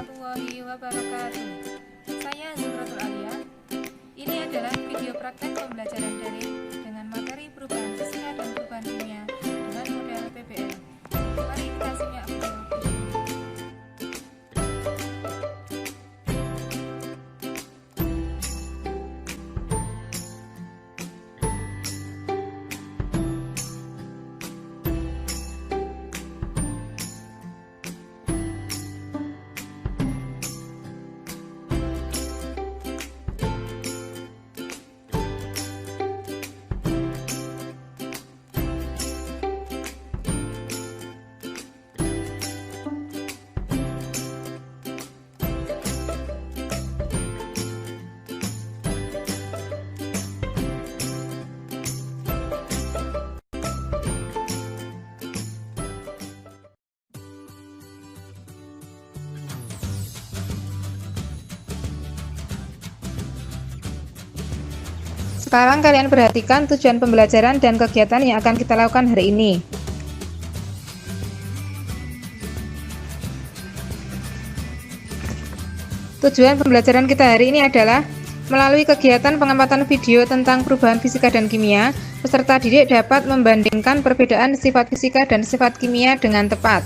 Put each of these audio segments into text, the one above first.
warahmatullahi wabarakatuh. Saya Zumratul Alia. Ini adalah video praktek pembelajaran daring dengan materi perubahan fisika dan perubahan kimia dengan model PBL. Mari kita simak video berikut ini. Sekarang kalian perhatikan tujuan pembelajaran dan kegiatan yang akan kita lakukan hari ini. Tujuan pembelajaran kita hari ini adalah melalui kegiatan pengamatan video tentang perubahan fisika dan kimia, peserta didik dapat membandingkan perbedaan sifat fisika dan sifat kimia dengan tepat.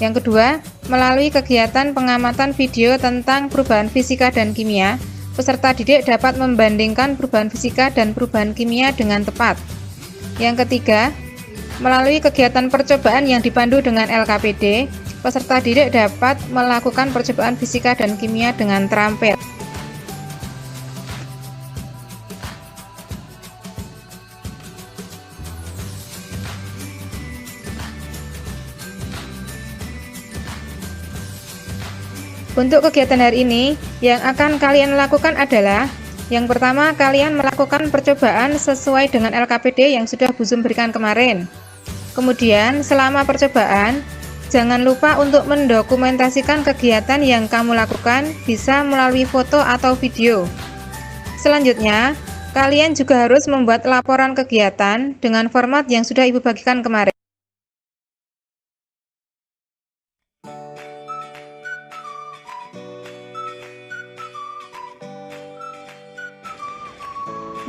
Yang kedua, melalui kegiatan pengamatan video tentang perubahan fisika dan kimia, peserta didik dapat membandingkan perubahan fisika dan perubahan kimia dengan tepat. Yang ketiga, melalui kegiatan percobaan yang dipandu dengan LKPD, peserta didik dapat melakukan percobaan fisika dan kimia dengan terampil. Untuk kegiatan hari ini, yang akan kalian lakukan adalah yang pertama, kalian melakukan percobaan sesuai dengan LKPD yang sudah Bu Zum berikan kemarin. Kemudian, selama percobaan, jangan lupa untuk mendokumentasikan kegiatan yang kamu lakukan, bisa melalui foto atau video. Selanjutnya, kalian juga harus membuat laporan kegiatan dengan format yang sudah Ibu bagikan kemarin.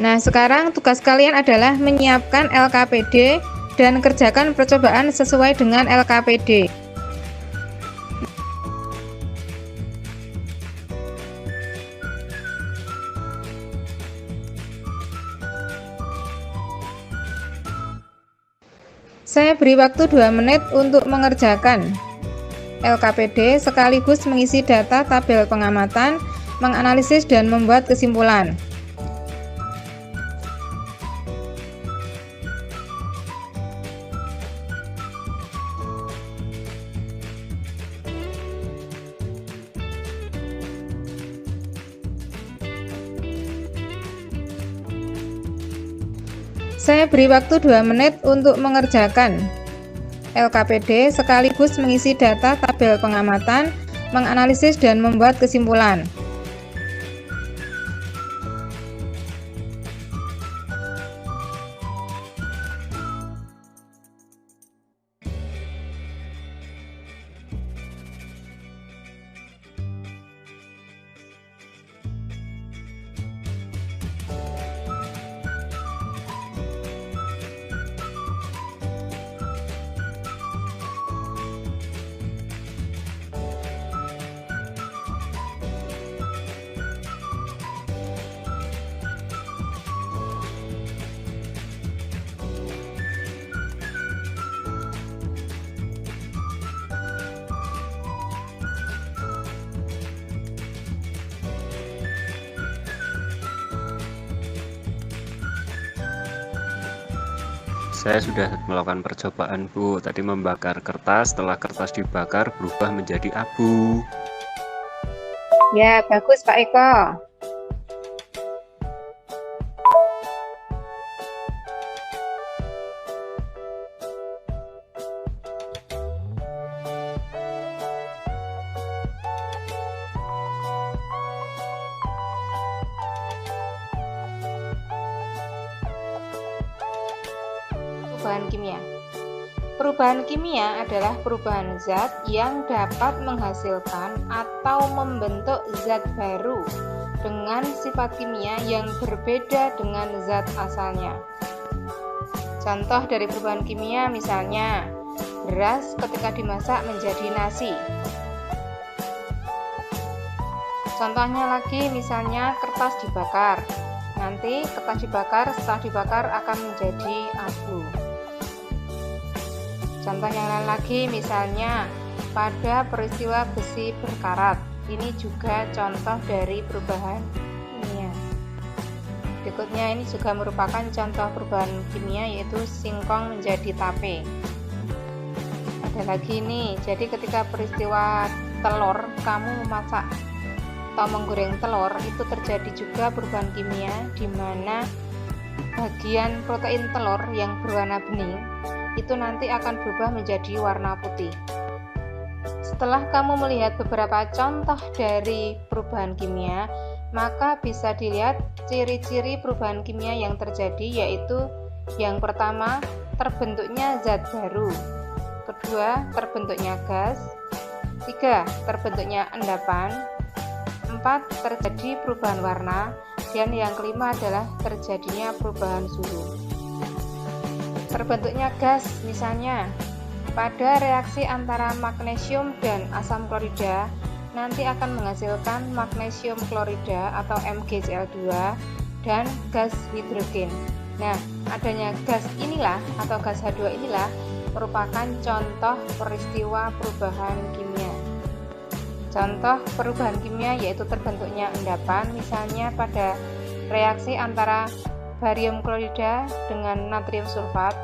Nah, sekarang tugas kalian adalah menyiapkan LKPD dan kerjakan percobaan sesuai dengan LKPD. Saya beri waktu 2 menit untuk mengerjakan LKPD sekaligus mengisi data tabel pengamatan, menganalisis dan membuat kesimpulan. Saya beri waktu 2 menit untuk mengerjakan LKPD sekaligus mengisi data tabel pengamatan, menganalisis dan membuat kesimpulan. Saya sudah melakukan percobaan, Bu. Tadi membakar kertas, setelah kertas dibakar berubah menjadi abu. Ya, bagus Pak Eko. Perubahan kimia. Perubahan kimia adalah perubahan zat yang dapat menghasilkan atau membentuk zat baru dengan sifat kimia yang berbeda dengan zat asalnya. Contoh dari perubahan kimia misalnya, beras ketika dimasak menjadi nasi. Contohnya lagi misalnya kertas dibakar. Nanti kertas dibakar, setelah dibakar akan menjadi abu. Contoh yang lain lagi misalnya pada peristiwa besi berkarat. Ini juga contoh dari perubahan kimia. Berikutnya ini juga merupakan contoh perubahan kimia, yaitu singkong menjadi tape. Ada lagi nih, jadi ketika peristiwa telur, kamu memasak atau menggoreng telur, itu terjadi juga perubahan kimia di mana bagian protein telur yang berwarna bening itu nanti akan berubah menjadi warna putih. Setelah kamu melihat beberapa contoh dari perubahan kimia, maka bisa dilihat ciri-ciri perubahan kimia yang terjadi, yaitu yang pertama, terbentuknya zat baru. Kedua, terbentuknya gas. Tiga, terbentuknya endapan. Empat, terjadi perubahan warna. Dan yang kelima adalah terjadinya perubahan suhu. Terbentuknya gas, misalnya pada reaksi antara magnesium dan asam klorida nanti akan menghasilkan magnesium klorida atau MgCl2 dan gas hidrogen. Nah, adanya gas inilah atau gas H2 inilah merupakan contoh peristiwa perubahan kimia. Contoh perubahan kimia yaitu terbentuknya endapan, misalnya pada reaksi antara barium klorida dengan natrium sulfat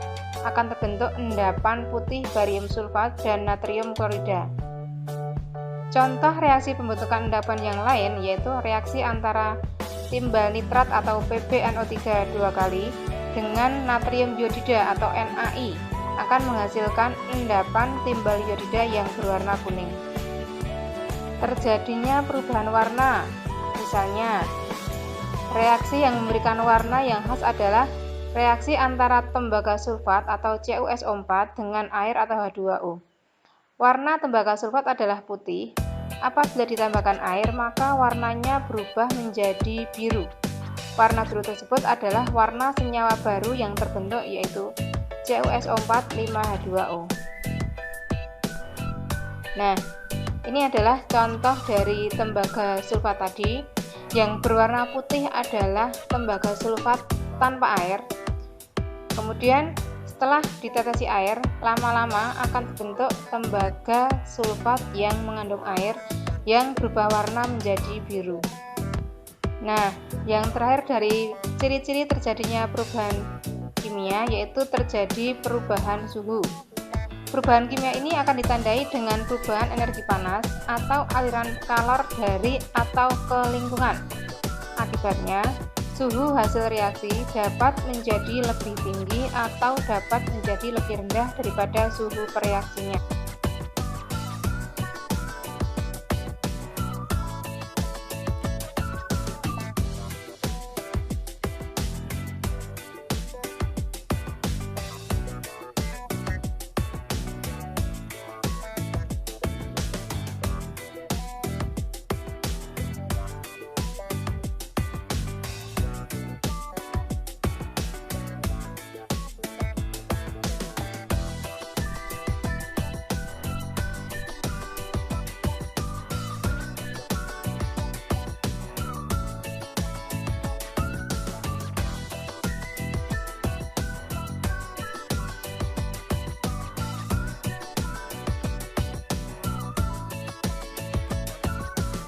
akan terbentuk endapan putih barium sulfat dan natrium klorida. Contoh reaksi pembentukan endapan yang lain yaitu reaksi antara timbal nitrat atau PbNO3 dua kali dengan natrium iodida atau NaI akan menghasilkan endapan timbal iodida yang berwarna kuning. Terjadinya perubahan warna, misalnya reaksi yang memberikan warna yang khas adalah reaksi antara tembaga sulfat atau CuSO4 dengan air atau H2O. Warna tembaga sulfat adalah putih. Apabila ditambahkan air, maka warnanya berubah menjadi biru. Warna biru tersebut adalah warna senyawa baru yang terbentuk, yaitu CuSO4 5H2O. Nah, ini adalah contoh dari tembaga sulfat tadi. Yang berwarna putih adalah tembaga sulfat tanpa air. Kemudian setelah ditetesi air, lama-lama akan terbentuk tembaga sulfat yang mengandung air yang berubah warna menjadi biru. Nah, yang terakhir dari ciri-ciri terjadinya perubahan kimia yaitu terjadi perubahan suhu. Perubahan kimia ini akan ditandai dengan perubahan energi panas atau aliran kalor dari atau ke lingkungan. Akibatnya, suhu hasil reaksi dapat menjadi lebih tinggi atau dapat menjadi lebih rendah daripada suhu pereaksinya.